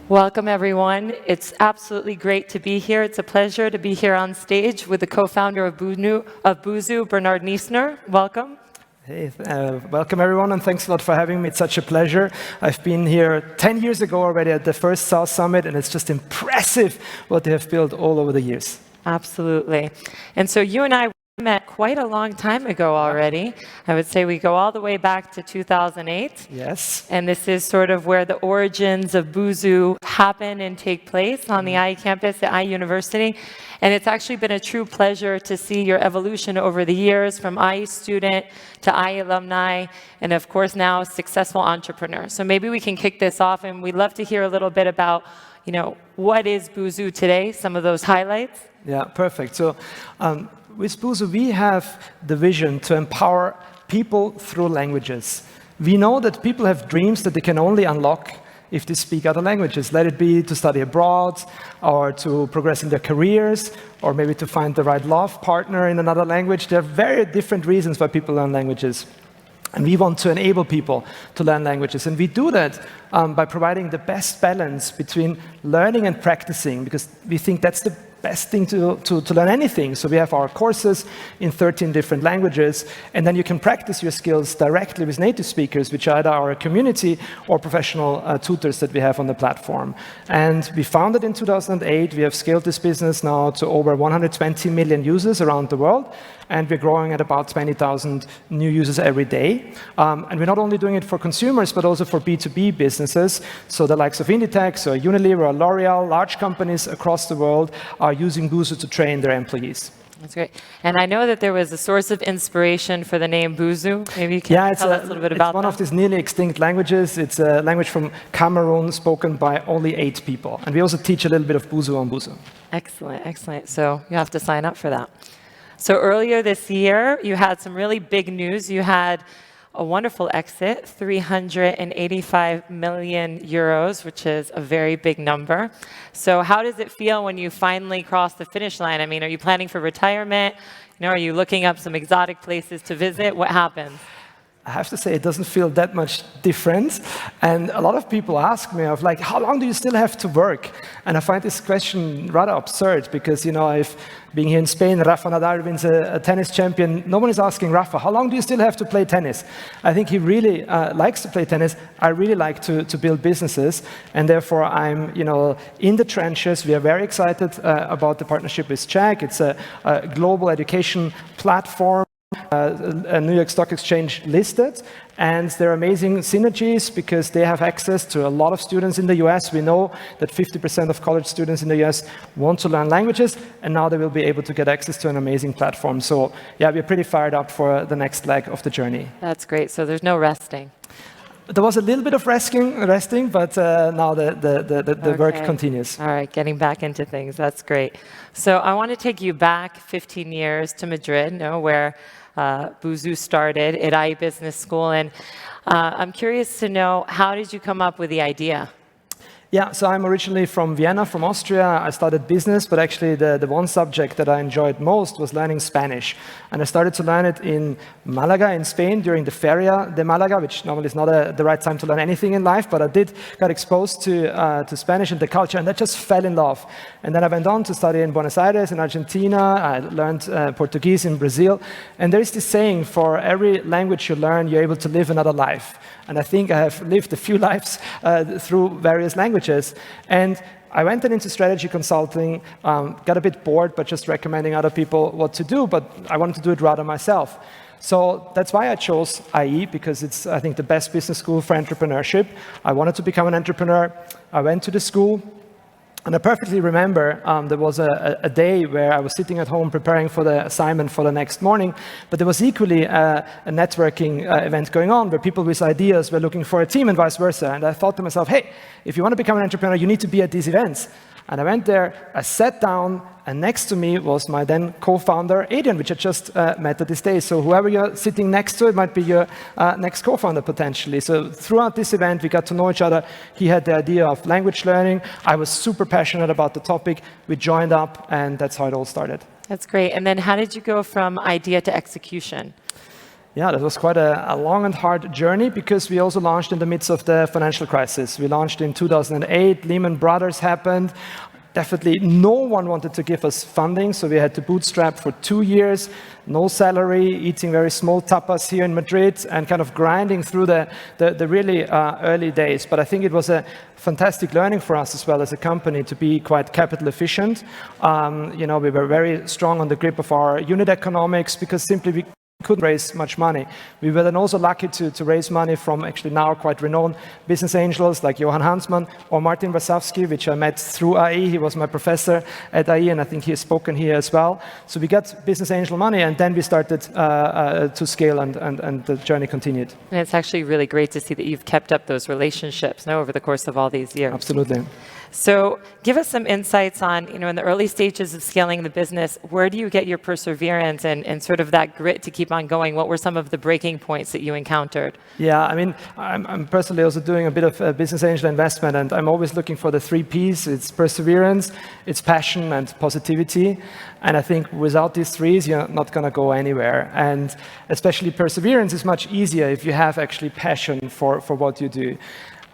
Welcome, everyone. It's absolutely great to be here. It's a pleasure to be here on stage with the co-founder of Buzu, Bernard Niesner. Welcome. Hey, welcome, everyone, and thanks a lot for having me. It's such a pleasure. I've been here 10 years ago already at the first SaaS Summit, and it's just impressive what they have built all over the years. Absolutely. And so you and I met quite a long time ago already. I would say we go all the way back to 2008. Yes. And this is sort of where the origins of Buzu happen and take place on the IE campus at IE University. And it's actually been a true pleasure to see your evolution over the years from IE student to IE alumni, and of course now successful entrepreneur. So maybe we can kick this off, and we'd love to hear a little bit about, what is Buzu today, some of those highlights. Yeah, perfect. So with Buzu, we have the vision to empower people through languages. We know that people have dreams that they can only unlock if they speak other languages. Let it be to study abroad, or to progress in their careers, or maybe to find the right love partner in another language. There are very different reasons why people learn languages. And we want to enable people to learn languages. And we do that by providing the best balance between learning and practicing, because we think that's the best thing to learn anything. So we have our courses in 13 different languages, and then you can practice your skills directly with native speakers, which are either our community or professional tutors that we have on the platform. And we founded in 2008. We have scaled this business now to over 120 million users around the world, and we're growing at about 20,000 new users every day. And we're not only doing it for consumers, but also for B2B businesses. So the likes of Edtech, so Unilever or L'Oreal, large companies across the world are using Buzu to train their employees. That's great. And I know that there was a source of inspiration for the name Buzu. Maybe you can tell us a little bit about that. It's one of these nearly extinct languages. It's a language from Cameroon spoken by only 8 people. And we also teach a little bit of Buzu on Buzu. Excellent, excellent. So you have to sign up for that. So earlier this year, you had some really big news. You had a wonderful exit, 385 million euros, which is a very big number. So how does it feel when you finally cross the finish line? I mean, are you planning for retirement? Are you looking up some exotic places to visit? What happens? I have to say, it doesn't feel that much different. And a lot of people ask me, how long do you still have to work? And I find this question rather absurd because, I've been here in Spain, Rafa Nadal wins a tennis champion. No one is asking Rafa, how long do you still have to play tennis? I think he really likes to play tennis. I really like to build businesses. And therefore, I'm, in the trenches. We are very excited about the partnership with Czech. It's a global education platform. A New York Stock Exchange listed, and there are amazing synergies because they have access to a lot of students in the US. We know that 50% of college students in the US want to learn languages, and now they will be able to get access to an amazing platform. So yeah, we're pretty fired up for the next leg of the journey. That's great. So there's no resting. There was a little bit of resting, but now the work continues. All right, getting back into things. That's great. So I want to take you back 15 years to Madrid, where Buzu started at IE Business School. And I'm curious to know, how did you come up with the idea? Yeah, so I'm originally from Vienna, from Austria. I studied business, but actually the one subject that I enjoyed most was learning Spanish. And I started to learn it in Malaga, in Spain, during the Feria de Malaga, which normally is not the right time to learn anything in life, but I got exposed to Spanish and the culture, and I just fell in love. And then I went on to study in Buenos Aires, in Argentina. I learned Portuguese in Brazil. And there is this saying, for every language you learn, you're able to live another life. And I think I have lived a few lives through various languages. And I went then into strategy consulting, got a bit bored, but just recommending other people what to do, but I wanted to do it rather myself. So that's why I chose IE, because it's, I think, the best business school for entrepreneurship. I wanted to become an entrepreneur. I went to the school. And I perfectly remember there was a day where I was sitting at home preparing for the assignment for the next morning, but there was equally a networking event going on where people with ideas were looking for a team and vice versa. And I thought to myself, hey, if you want to become an entrepreneur, you need to be at these events. And I went there, I sat down, and next to me was my then co-founder, Adrian, which I just met at this day. So whoever you're sitting next to, it might be your next co-founder potentially. So throughout this event, we got to know each other. He had the idea of language learning. I was super passionate about the topic. We joined up, and that's how it all started. That's great. And then how did you go from idea to execution? Yeah, that was quite a long and hard journey because we also launched in the midst of the financial crisis. We launched in 2008, Lehman Brothers happened. Definitely no one wanted to give us funding, so we had to bootstrap for 2 years, no salary, eating very small tapas here in Madrid, and kind of grinding through the really early days. But I think it was a fantastic learning for us as well as a company to be quite capital efficient. We were very strong on the grip of our unit economics because simply we couldn't raise much money. We were then also lucky to raise money from actually now quite renowned business angels like Johan Hansmann or Martin Wasowski, which I met through IE. He was my professor at IE, and I think he has spoken here as well. So we got business angel money, and then we started to scale, and the journey continued. And it's actually really great to see that you've kept up those relationships over the course of all these years. Absolutely. So give us some insights on, in the early stages of scaling the business, where do you get your perseverance and sort of that grit to keep on going? What were some of the breaking points that you encountered? Yeah, I mean, I'm personally also doing a bit of business angel investment, and I'm always looking for the 3 Ps. It's perseverance, it's passion, and positivity. And I think without these 3s, you're not going to go anywhere. And especially perseverance is much easier if you have actually passion for what you do.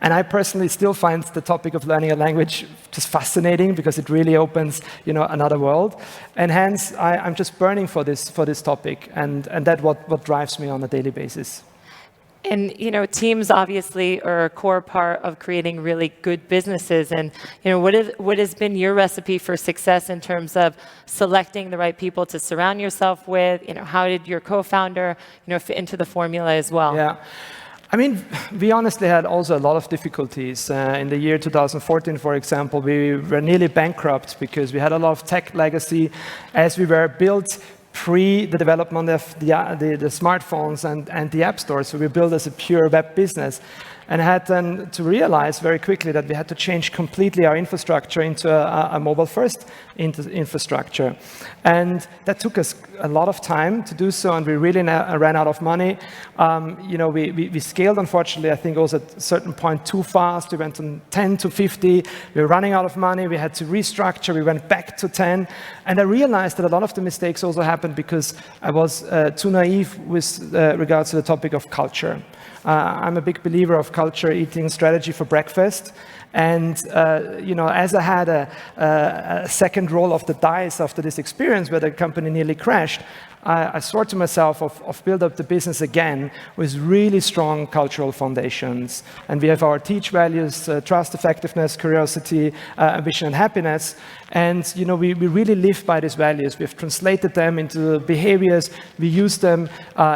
And I personally still find the topic of learning a language just fascinating because it really opens, another world. And hence, I'm just burning for this topic, and that's what drives me on a daily basis. And teams obviously are a core part of creating really good businesses. And what has been your recipe for success in terms of selecting the right people to surround yourself with? How did your co-founder fit into the formula as well? Yeah. I mean, we honestly had also a lot of difficulties. In the year 2014, for example, we were nearly bankrupt because we had a lot of tech legacy as we were built pre the development of the smartphones and the app store. So we built as a pure web business, and had then to realize very quickly that we had to change completely our infrastructure into a mobile-first infrastructure. And that took us a lot of time to do so, and we really ran out of money. We scaled, unfortunately, I think also at a certain point too fast. We went from 10 to 50. We were running out of money. We had to restructure. We went back to 10. And I realized that a lot of the mistakes also happened because I was too naive with regards to the topic of culture. I'm a big believer of culture eating strategy for breakfast. And, as I had a second roll of the dice after this experience where the company nearly crashed, I swore to myself of build up the business again with really strong cultural foundations. And we have our teach values, trust, effectiveness, curiosity, ambition, and happiness. And we really live by these values. We've translated them into behaviors. We use them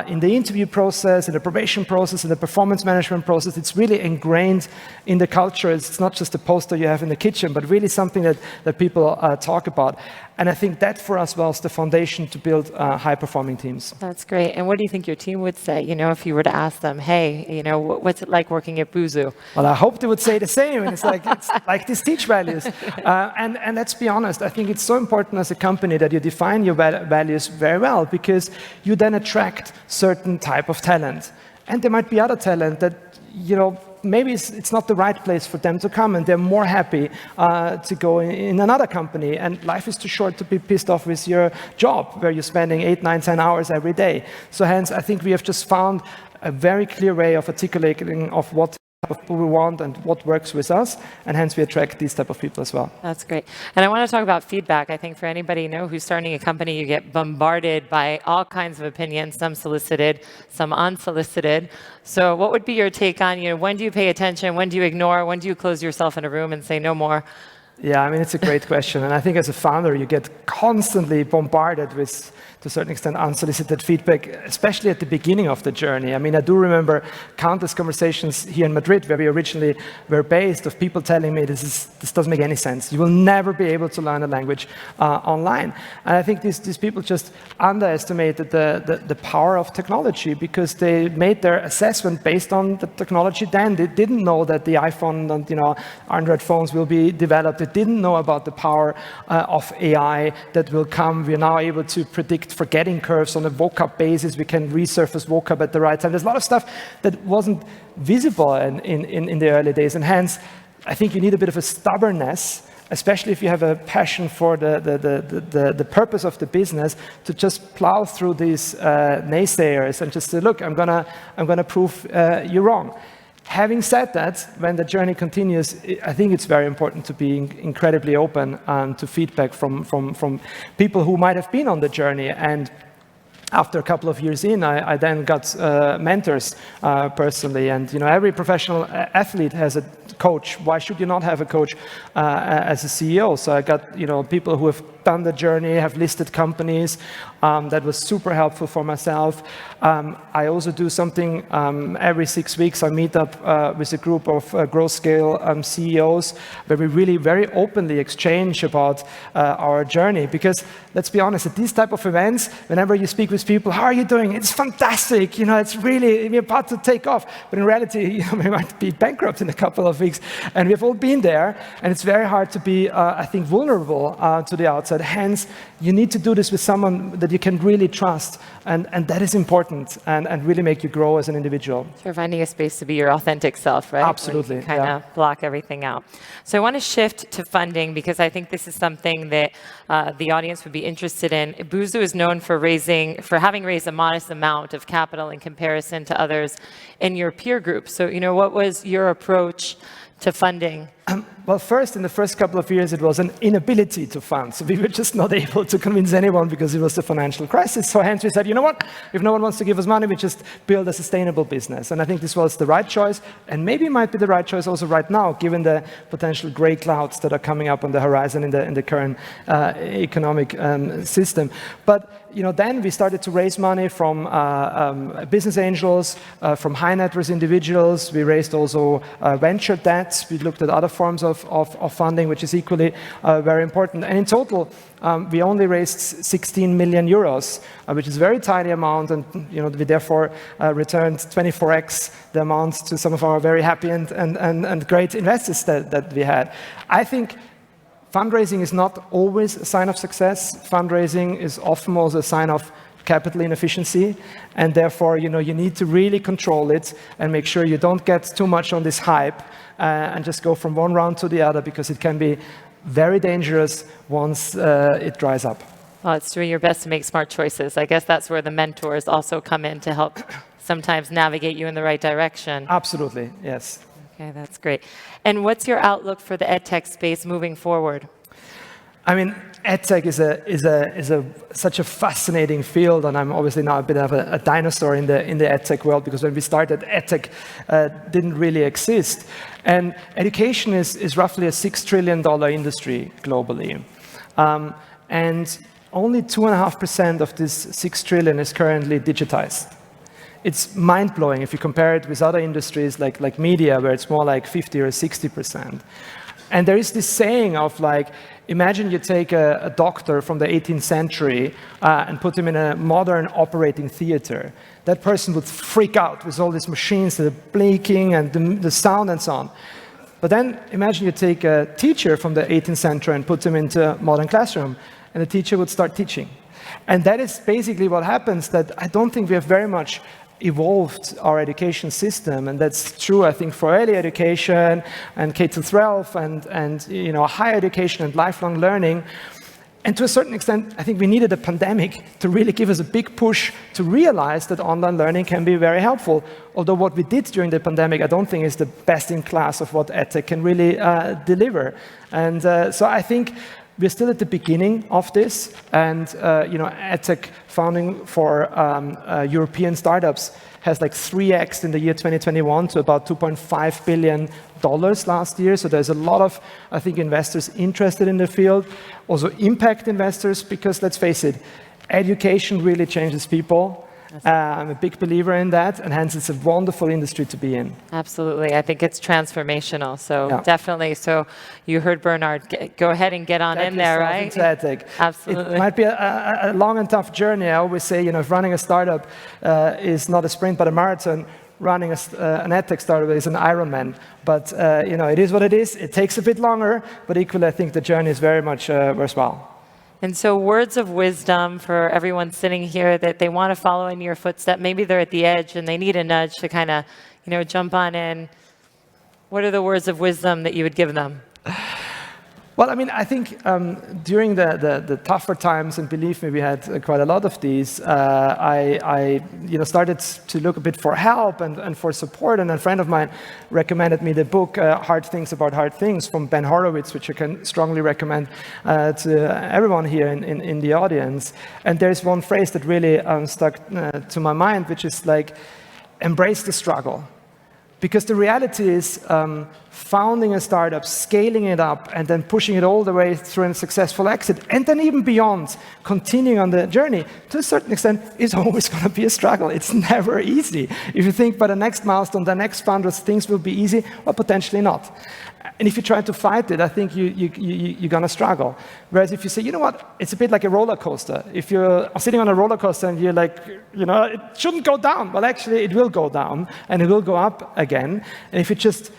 in the interview process, in the probation process, in the performance management process. It's really ingrained in the culture. It's not just a poster you have in the kitchen, but really something that people talk about. And I think that for us was the foundation to build high-performing teams. That's great. And what do you think your team would say, if you were to ask them, hey, what's it like working at Buzu? Well, I hope they would say the same. It's like these teach values. And let's be honest, I think it's so important as a company that you define your values very well, because you then attract certain type of talent. And there might be other talent that, maybe it's not the right place for them to come, and they're more happy to go in another company. And life is too short to be pissed off with your job, where you're spending 8, 9, 10 hours every day. So hence, I think we have just found a very clear way of articulating of what type of people we want and what works with us, and hence we attract these type of people as well. That's great. And I want to talk about feedback. I think for anybody who's starting a company, you get bombarded by all kinds of opinions, some solicited, some unsolicited. So what would be your take on, when do you pay attention, when do you ignore, when do you close yourself in a room and say no more? Yeah, I mean, it's a great question. And I think as a founder, you get constantly bombarded with, to a certain extent, unsolicited feedback, especially at the beginning of the journey. I mean, I do remember countless conversations here in Madrid, where we originally were based, of people telling me this doesn't make any sense. You will never be able to learn a language online. And I think these people just underestimated the power of technology, because they made their assessment based on the technology then. They didn't know that the iPhone and Android phones will be developed. They didn't know about the power of AI that will come. We're now able to predict forgetting curves on a vocab basis. We can resurface vocab at the right time. There's a lot of stuff that wasn't visible in the early days, and hence I think you need a bit of a stubbornness especially if you have a passion for the purpose of the business, to just plow through these naysayers and just say, look, I'm gonna prove you wrong. Having said that, when the journey continues, I think it's very important to be incredibly open to feedback from people who might have been on the journey. And after a couple of years in, I then got mentors personally. And every professional athlete has a coach. Why should you not have a coach as a CEO? So I got people who have done the journey, have listed companies. That was super helpful for myself. I also do something every 6 weeks. I meet up with a group of growth scale CEOs where we really very openly exchange about our journey. Because let's be honest, at these type of events, whenever you speak with people, how are you doing? It's fantastic. It's really, we're about to take off. But in reality, we might be bankrupt in a couple of weeks. And we've all been there. And it's very hard to be, I think, vulnerable to the outside. Hence, you need to do this with someone that you can really trust. And that is important and really make you grow as an individual. You're finding a space to be your authentic self, right? Absolutely. Kind of block everything out. So I want to shift to funding because I think this is something that the audience would be interested in. Buzu is known for having raised a modest amount of capital in comparison to others in your peer group. So, what was your approach to funding? Well, first, in the first couple of years, it was an inability to fund. So we were just not able to convince anyone because it was the financial crisis. So hence we said, you know what? If no one wants to give us money, we just build a sustainable business. And I think this was the right choice, and maybe it might be the right choice also right now, given the potential gray clouds that are coming up on the horizon in the current economic system. But then we started to raise money from business angels, from high net worth individuals. We raised also venture debt. We looked at other forms of funding, which is equally very important. And in total, we only raised 16 million euros, which is a very tiny amount. And we therefore returned 24x the amount to some of our very happy and great investors that we had. I think fundraising is not always a sign of success. Fundraising is often also a sign of capital inefficiency, and therefore, you need to really control it and make sure you don't get too much on this hype and just go from one round to the other, because it can be very dangerous once it dries up. Well, it's doing your best to make smart choices. I guess that's where the mentors also come in to help sometimes navigate you in the right direction. Absolutely, yes. Okay, that's great. And what's your outlook for the edtech space moving forward? I mean, edtech is such a fascinating field, and I'm obviously now a bit of a dinosaur in the edtech world, because when we started, edtech didn't really exist. And education is roughly a $6 trillion industry globally. And only 2.5% of this 6 trillion is currently digitized. It's mind-blowing if you compare it with other industries like media, where it's more like 50 or 60%. And there is this saying of imagine you take a doctor from the 18th century and put him in a modern operating theater. That person would freak out with all these machines that are blinking and the sound and so on. But then imagine you take a teacher from the 18th century and put him into a modern classroom, and the teacher would start teaching. And that is basically what happens, that I don't think we have very much evolved our education system, and that's true, I think, for early education and K-12 and higher education and lifelong learning. And to a certain extent, I think we needed a pandemic to really give us a big push to realize that online learning can be very helpful. Although what we did during the pandemic, I don't think is the best in class of what edtech can really deliver. And so I think we're still at the beginning of this, and edtech funding for European startups has 3x in the year 2021 to about $2.5 billion last year. So there's a lot of, I think, investors interested in the field. Also impact investors, because let's face it, education really changes people. I'm a big believer in that, and hence it's a wonderful industry to be in. Absolutely. I think it's transformational. So definitely. So you heard Bernard, go ahead and get on in there, right? Absolutely. It might be a long and tough journey. I always say, if running a startup is not a sprint but a marathon, running an edtech startup is an Ironman. But it is what it is. It takes a bit longer, but equally I think the journey is very much worthwhile. And so words of wisdom for everyone sitting here that they want to follow in your footsteps. Maybe they're at the edge and they need a nudge to kind of, jump on in. What are the words of wisdom that you would give them? Well, I mean, I think during the tougher times, and believe me, we had quite a lot of these, I started to look a bit for help and for support, and a friend of mine recommended me the book Hard Things About Hard Things from Ben Horowitz, which I can strongly recommend to everyone here in the audience. And there's one phrase that really stuck to my mind, which is like, embrace the struggle. Because the reality is, founding a startup, scaling it up, and then pushing it all the way through a successful exit, and then even beyond, continuing on the journey, to a certain extent, is always going to be a struggle. It's never easy. If you think by the next milestone, the next founders, things will be easy, or potentially not. And if you try to fight it, I think you're going to struggle. Whereas if you say, you know what, it's a bit like a roller coaster. If you're sitting on a roller coaster and you're like, it shouldn't go down. Well, actually, it will go down, and it will go up again. And if you just,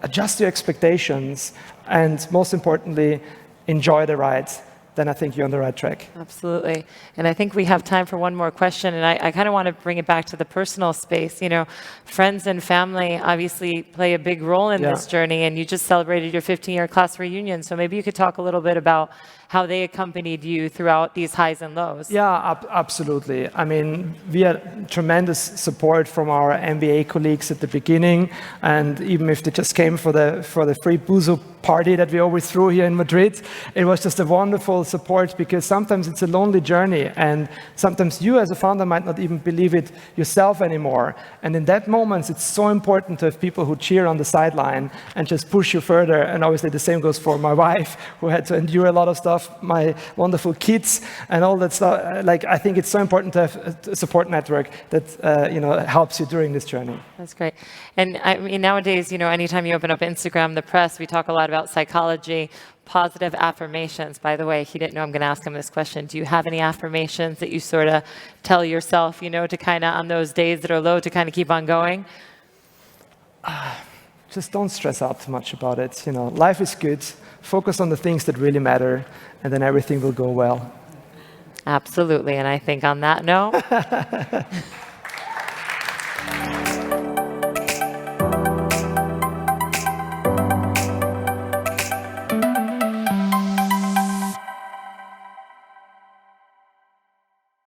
adjust your expectations, and most importantly, enjoy the ride, then I think you're on the right track. Absolutely. And I think we have time for one more question. And I kind of want to bring it back to the personal space. Friends and family obviously play a big role in this journey. And you just celebrated your 15-year class reunion. So maybe you could talk a little bit about how they accompanied you throughout these highs and lows. Yeah, absolutely. I mean, we had tremendous support from our MBA colleagues at the beginning, and even if they just came for the free Buzu party that we always threw here in Madrid, it was just a wonderful support, because sometimes it's a lonely journey, and sometimes you as a founder might not even believe it yourself anymore. And in that moment, it's so important to have people who cheer on the sideline and just push you further. And obviously the same goes for my wife, who had to endure a lot of stuff, my wonderful kids, and all that stuff. I think it's so important to have a support network that helps you during this journey. That's great. And I mean, nowadays, anytime you open up Instagram, the press, we talk a lot about psychology, positive affirmations. By the way, he didn't know I'm going to ask him this question. Do you have any affirmations that you sort of tell yourself, to kind of on those days that are low, to kind of keep on going? Just don't stress out too much about it. Life is good. Focus on the things that really matter, and then everything will go well. Absolutely. And I think on that note,